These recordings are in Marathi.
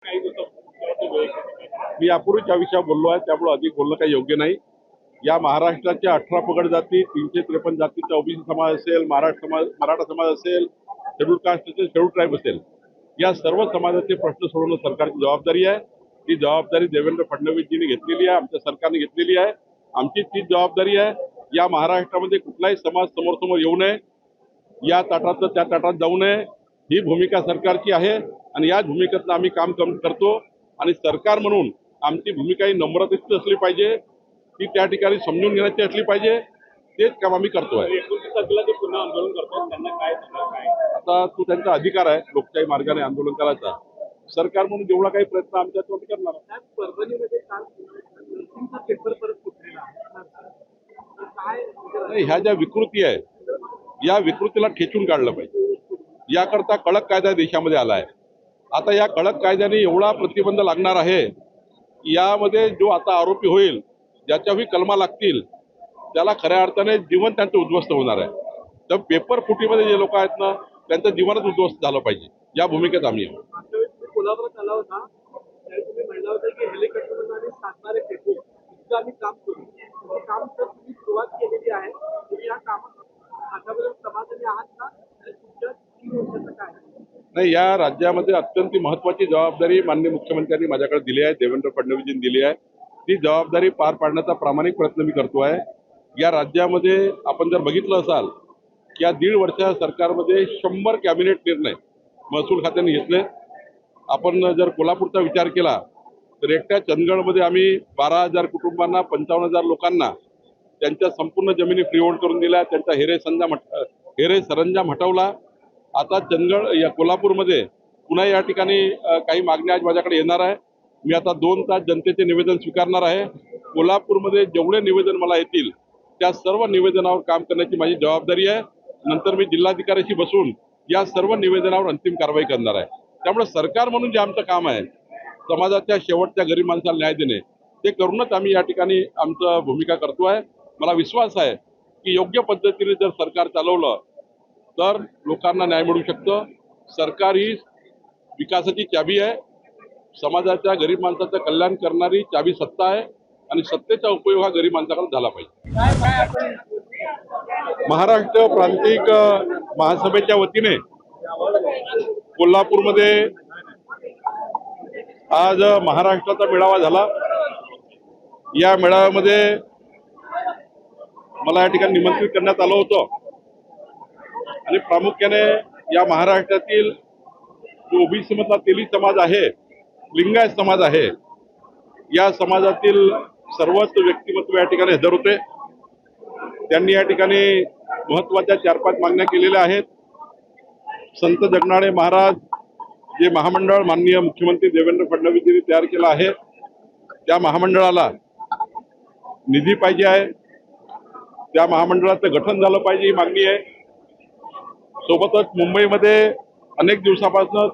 मी यापूर्वीच या विषयावर बोललो आहे, त्यामुळे अधिक बोलणं काही योग्य नाही. या महाराष्ट्राच्या 18 पगड जाती, 353 जातीचा ओबीसी समाज असेल, मराठा समाज असेल, शेड्यूल कास्ट असेल, शेड्यूल ट्राईब असेल, या सर्व समाजाचे प्रश्न सोडवणं सरकारची जबाबदारी आहे. ती जबाबदारी देवेंद्र फडणवीसजींनी घेतलेली आहे, आमच्या सरकारने घेतलेली आहे. आमची तीच जबाबदारी आहे. या महाराष्ट्रामध्ये कुठलाही समाज समोर येऊ नये, या ताटात त्या ताटात जाऊ नये, ही भूमिका सरकारची आहे आणि या भूमिकेतनं आम्ही काम करतो. आणि सरकार म्हणून आमची भूमिका ही नम्रतेची असली पाहिजे, ती त्या ठिकाणी समजून घेण्याची असली पाहिजे. तेच काम आम्ही करतोय. पुन्हा आंदोलन करतो त्यांना काय आता तो त्यांचा अधिकार आहे लोकशाही मार्गाने आंदोलन करायचा. सरकार म्हणून जेवढा काही प्रयत्न आमच्या तो आम्ही करणार. परभणीमध्ये काल पेपर परत फुटलेला नाही, ह्या ज्या विकृती आहे या विकृतीला ठेचून काढलं पाहिजे. याकरता कडक कायदा देशामध्ये आला आहे. आता या कडक कायद्याने एवढा प्रतिबंध लागणार आहे, यामध्ये जो आता आरोपी होईल, ज्याच्याही कलमा लागतील, त्याला खऱ्या अर्थाने जीवन त्यांचं उद्ध्वस्त होणार आहे. तर पेपर फुटीमध्ये जे लोक आहेत ना, त्यांचं जीवनच उद्ध्वस्त झालं पाहिजे, या भूमिकेत आम्ही आहोत. कोल्हापुरात आला होता त्यावेळी तुम्ही म्हणला होता की हेलिकॉप्टर आणि सातबारे फेकू इतकं आम्ही काम करू. काम तर तुम्ही सुरुवात केलेली आहे. तुम्ही या कामात आतापर्यंत समाधानी आहात का? तुमच्या 3 वर्षाचं काय? नाही, या राज्यामध्ये अत्यंत महत्वाची जबाबदारी माननीय मुख्यमंत्र्यांनी माझ्याकडे दिली आहे, देवेंद्र फडणवीसजींनी दिली आहे. ती जबाबदारी पार पाडण्याचा प्रामाणिक प्रयत्न मी करतो आहे. या राज्यामध्ये आपण जर बघितलं असाल की या 1.5 वर्षा सरकारमध्ये 100 कॅबिनेट निर्णय महसूल खात्याने घेतले. आपण जर कोल्हापूरचा विचार केला तर एकट्या चंदगडमध्ये आम्ही 12,000 कुटुंबांना, 55,000 लोकांना त्यांच्या संपूर्ण जमिनी फ्रीहोल्ड करून दिल्या, त्यांचा हेरे सरंजाम हटवला. आता चंदगड या कोल्हापूरमध्ये पुन्हा या ठिकाणी काही मागण्या आज माझ्याकडे येणार आहे. मी आता 2 तास जनतेचे निवेदन स्वीकारणार आहे. कोल्हापूरमध्ये जेवढे निवेदन मला येतील त्या सर्व निवेदनावर काम करण्याची माझी जबाबदारी आहे. नंतर मी जिल्हाधिकाऱ्याशी बसून या सर्व निवेदनावर अंतिम कारवाई करणार आहे. त्यामुळे सरकार म्हणून जे आमचं काम आहे, समाजाच्या शेवटच्या गरीब माणसाला न्याय देणे, ते करूनच आम्ही या ठिकाणी आमचं भूमिका करतोय. मला विश्वास आहे की योग्य पद्धतीने जर सरकार चालवलं तर लोकांना न्याय मिळू शकतो. सरकार ही विकासाची चाबी आहे. समाजाच्या गरीब माणसाचं कल्याण करणारी चाबी सत्ता आहे आणि सत्तेचा उपयोग हा गरीब माणसाकडे झाला पाहिजे. महाराष्ट्र प्रांतिक महासभेच्या वतीने कोल्हापूरमध्ये आज महाराष्ट्राचा मेळावा झाला. या मेळाव्यामध्ये मला या ठिकाणी निमंत्रित करण्यात आलं होतं आणि प्रामुख्याने या महाराष्ट्रातील जो ओबीसी मधला तेली समाज आहे, लिंगायत समाज आहे, या समाजातील सर्वच व्यक्तिमत्व या ठिकाणी हजर होते. त्यांनी या ठिकाणी महत्वाच्या 4-5 मागण्या केलेल्या आहेत. संत जगनाडे महाराज जे महामंडळ माननीय मुख्यमंत्री देवेंद्र फडणवीसजींनी तयार केलं आहे, त्या महामंडळाला निधी पाहिजे आहे. त्या महामंडळाचं गठन झालं पाहिजे, ही मागणी आहे. सोबतच मुंबईमध्ये अनेक दिवसापासून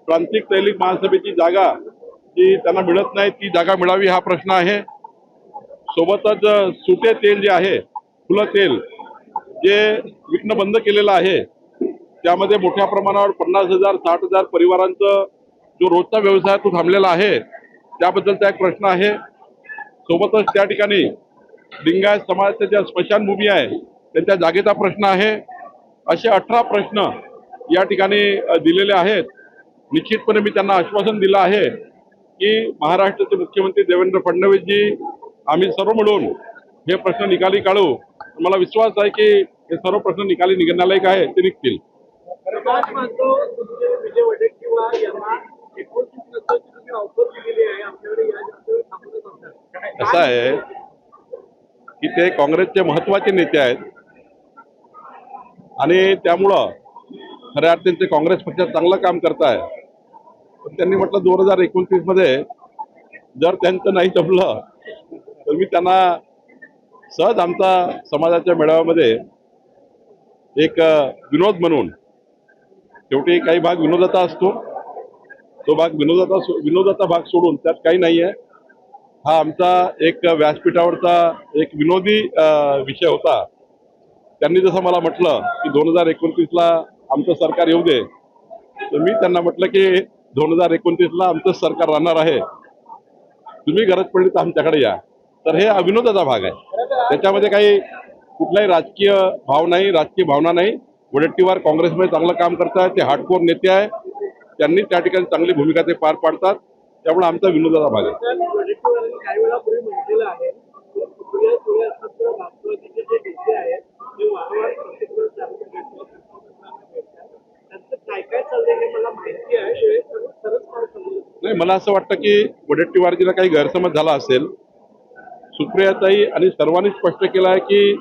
प्रांतिक तैलिक महासभेची जागा जी त्यांना मिळत नाही, ती जागा मिळावी हा प्रश्न आहे. सोबतच सुटे तेल जे आहे, खुलं तेल जे विकणं बंद केलेलं आहे, त्यामध्ये मोठ्या प्रमाणावर 50,000 60,000 परिवारांचा जो रोजचा व्यवसाय तो थांबलेला आहे, त्याबद्दलचा एक प्रश्न आहे. सोबतच त्या ठिकाणी लिंगायत समाजाच्या ज्या स्मशानभूमी आहे त्यांच्या जागेचा प्रश्न आहे. असे 18 प्रश्न या ठिकाणी दिलेले आहेत. निश्चितपणे मी त्यांना आश्वासन दिलं आहे की महाराष्ट्राचे मुख्यमंत्री देवेंद्र फडणवीसजी आम्ही सर्व मिळून हे प्रश्न निकाली काढू. मला विश्वास आहे की हे सर्व प्रश्न निकाली निघण्यालायक आहे, ते निघतील. असं आहे की ते काँग्रेसचे महत्वाचे नेते आहेत आणि त्यामुळं खऱ्या अर्थाने ते काँग्रेस पक्षात चांगलं काम करताय. पण त्यांनी म्हटलं 2029 मध्ये जर त्यांचं नाही जमलं तर मी त्यांना सहज आमचा समाजाच्या मेळाव्यामध्ये एक विनोद म्हणून, शेवटी काही भाग विनोदाचा असतो, तो भाग विनोदाचा भाग सोडून त्यात काही नाही आहे. हा आमचा एक व्यासपीठावरचा एक विनोदी विषय होता. त्यांनी जसं मला म्हटलं की 2029ला आमचं सरकार येऊ दे, तर मी त्यांना म्हटलं की 2029ला आमचं सरकार राहणार आहे, तुम्ही गरज पडली तर आमच्याकडे या. तर हे विनोदाचा भाग आहे. त्याच्यामध्ये काही कुठलाही राजकीय भाव नाही, राजकीय भावना नाही. वडेट्टीवार काँग्रेसमध्ये चांगलं काम करतात, ते हार्डकोर नेते आहे, त्यांनी त्या ठिकाणी चांगली भूमिका ते पार पाडतात. त्यामुळे आमचा विनोदाचा भाग आहे. वडेट्टीवारांनी काही वेळापूर्वी म्हटलेलं आहे की सुप्रिया सुळे असतात किंवा राष्ट्रवादीचे जे नेते आहेत ते वारंवार प्रत्येक त्यांचं काय काय चाललंय हे मला माहिती आहे. खरंच काय चाललंय नाही, मला असं वाटतं की वडेट्टीवारजीला काही गैरसमज झाला असेल. सुप्रियाताई आणि सर्वांनी स्पष्ट केलं आहे की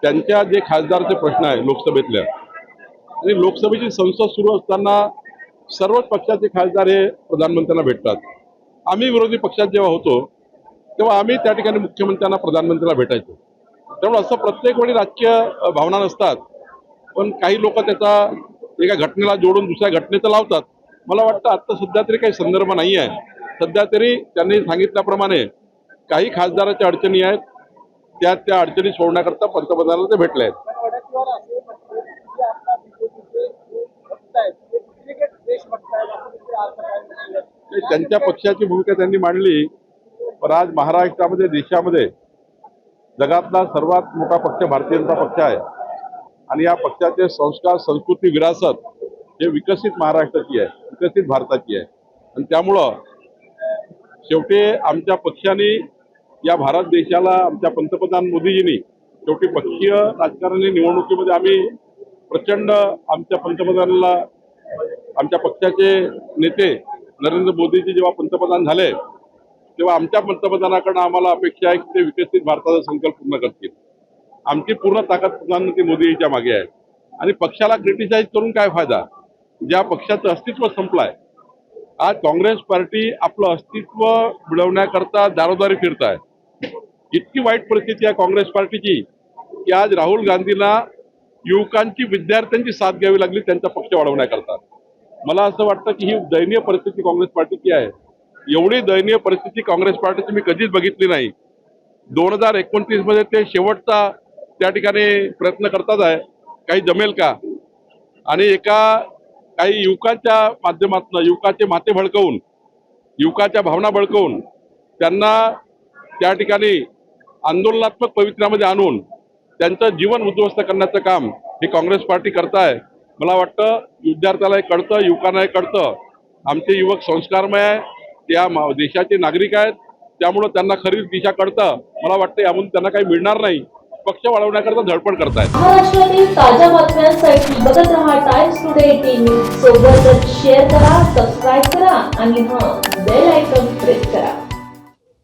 त्यांच्या जे खासदारचे प्रश्न आहे लोकसभेतल्या, आणि लोकसभेची संसद सुरू असताना सर्वच पक्षाचे खासदार हे प्रधानमंत्र्यांना भेटतात. आम्ही विरोधी पक्षात जेव्हा होतो तेव्हा आम्ही त्या ठिकाणी मुख्यमंत्र्यांना प्रधानमंत्र्यांना भेटायचो. त्यामुळे असं प्रत्येक वेळी राजकीय भावना नसतात, पण काही लोक त्याचा एका घटनेला जोडून दुसऱ्या घटनेचं लावतात. मला वाटतं आता सध्या तरी काही संदर्भ नाही आहे. सध्या तरी त्यांनी सांगितल्याप्रमाणे काही खासदाराच्या अडचणी आहेत, त्या अडचणी सोडण्याकरता पंतप्रधानांना ते भेटले आहेत. वडेट्टीवार असे म्हणतात की आता बीजेपीचे जे भक्त आहेत ते डुप्लिकेट देश भक्त आहेत असं देखील आज सकाळी म्हटलं. त्यांच्या पक्षाची भूमिका त्यांनी मांडली. पण आज महाराष्ट्रामध्ये, देशामध्ये जगातला सर्वात मोठा पक्ष भारतीय जनता पक्ष आहे, आणि या पक्षाचे संस्कार, संस्कृती, विरासत हे विकसित महाराष्ट्राची आहे, विकसित भारताची आहे. आणि त्यामुळं शेवटी आमच्या पक्षाने या भारत देशाला, आमच्या पंतप्रधान मोदीजींनी शेवटी पक्षीय राजकारणी निवडणुकीमध्ये आम्ही प्रचंड आमच्या पंतप्रधानाला, आमच्या पक्षाचे नेते नरेंद्र मोदीजी जेव्हा पंतप्रधान झाले तेव्हा आमच्या पंतप्रधानाकडनं आम्हाला अपेक्षा आहे की ते विकसित भारताचा संकल्प पूर्ण करतील. आमची पूर्ण ताकद प्रधानमंत्री मोदीजीच्या मागे आहे. आणि पक्षाला क्रिटिसाइज करून काय फायदा, ज्या पक्षाचं अस्तित्व संपलंय. आज काँग्रेस पार्टी आपलं अस्तित्व मिळवण्याकरता दारोदारी फिरत आहे. इतकी वाईट परिस्थिती आहे काँग्रेस पार्टीची की आज राहुल गांधींना युवकांची, विद्यार्थ्यांची साथ घ्यावी लागली त्यांचा पक्ष वाढवण्याकरता. मला असं वाटतं की ही दयनीय परिस्थिती काँग्रेस पार्टीची आहे. एवढी दयनीय परिस्थिती काँग्रेस पार्टीची मी कधीच बघितली नाही. 2029 मध्ये ते शेवटचा त्या ठिकाणी प्रयत्न करतात आहे, काही जमेल का. आणि काही युवकांच्या माध्यमातून युवकाचे माते भडकवून, युवकाच्या भावना भडकवून त्यांना त्या ठिकाणी आंदोलनात्मक पवित्र्यामध्ये आणून त्यांचं जीवन उद्ध्वस्त करण्याचं काम हे काँग्रेस पार्टी करताय. मला वाटतं विद्यार्थ्याला कळतं, युवकांना कळतं. आमचे युवक संस्कारमय आहे, त्या देशाचे नागरिक आहेत, त्यामुळं त्यांना खरी दिशा कळतं. मला वाटतं यामधून त्यांना काही मिळणार नाही, पक्ष वाढवण्याकरता धडपड करतायत. महाराष्ट्रातील ताज्या बातम्यांसाठी बघत रहा टाइम्स टुडे टीव्ही. सोबतच शेअर करा, सबस्क्राईब करा आणि बेल आयकॉन प्रेस करा.